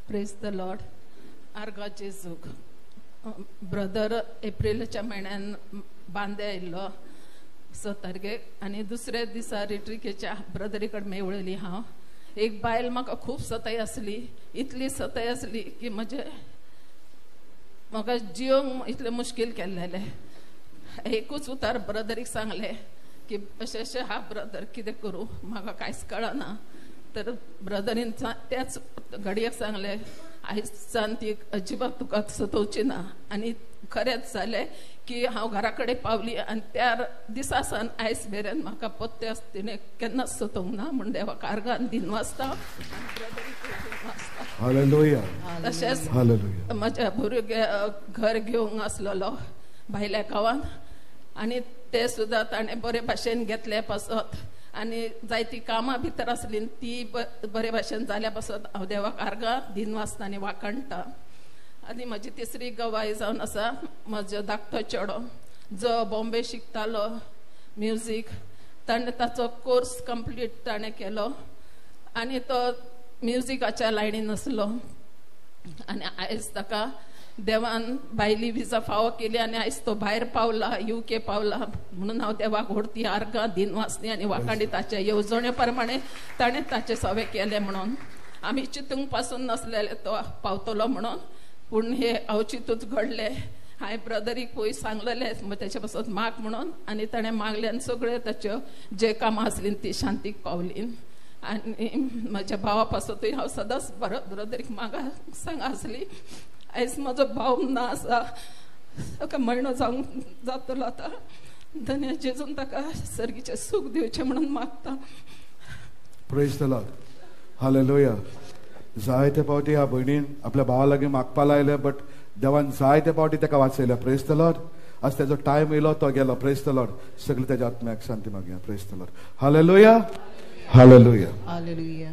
Praise the lord. आर्गा जेजूक brother एप्रिलच्या म्हयन्यान बांदे आयिल्लो 6 तारखेक आनी दुसऱ्या दिसा रिट्रिकेच्या ब्रदरी कडेन मेवळली हांव. एक बायल म्हाका खूब सताय आसली, इतली सताय आसली की म्हाका जियोंक इतलें मुश्कील केल्लें. एकूच उतार ब्रदरीक सांगलें की अशें अशें हा ब्रदर कितें करूं म्हाका कांयच कळना. तर ब्रदरीन त्याच घडयेक सांगलें आयजसान ती अजिबात तुका सतोवची ना. आनी खरेंच जालें की हांव घरा कडेन पावली आनी त्या दिसा सावन आयज मेरेन म्हाका पत्ते तिणें केन्नाच सतोवंक ना म्हूण देवाक आर्गान दिन वाजता. तशेंच म्हज्या भुरग्याक घर घेवंक आसलेलो भायल्या गांवांत आनी ते सुद्दां ताणें बरे भाशेन घेतले पासत आनी जायती कामां भितर आसली ती बरे भाशेन जाल्या पासत हांव देवाक आर्गां दिन वाजता आनी वाकणटा. आनी म्हजी तिसरी गवाही जावन आसा म्हजो धाकटो चेडो जो बॉम्बे शिकतालो म्युजीक. ताणें ताचो कोर्स कंप्लीट ताणें केलो आनी तो म्युजिकाच्या लायनीन आसलो आनी आयज ताका देवान भायली विजा फावो केली आनी आयज तो भायर पावला, UK पावला. म्हणून हांव देवाक व्हरती आर्गां दिन वाचली आनी वाखाणी ताच्या येवजणे प्रमाणे ताणें ताचे सवे केले. म्हणून आमी चिंतूंक पासून नासलेले तो पावतलो म्हणून, पूण हे अवचितूच घडले. हांवें ब्रदरीक पयस सांगलेलें तेचे पासून माग म्हणून आनी ताणें मागले आनी सगळ्यो ताच्यो जे कामां आसलीं ती शांतीक पावली. आनी म्हज्या भावा पासूनय हांव सदांच ब्रदरीक मागा सांगा आसली. आयज म्हजो भाव ना आसा, ताका म्हयनो जावंक जातलो आतां. धन्य जेजून ताका सर्गीचें सूख दिवचें म्हणून मागता. Praise the lord. हालेलुया. जायते फावटी ह्या भयणीन आपल्या भावा लागीं मागपा लायले बट देवान जायते फावटी ताका वाचयले. Praise the Lord. आज तेजो टायम येयलो तो गेलो. Praise the lord. सगळे तेज्या आत्म्याक शांती मागया. Praise the lord. Hallelujah. Hallelujah. Hallelujah.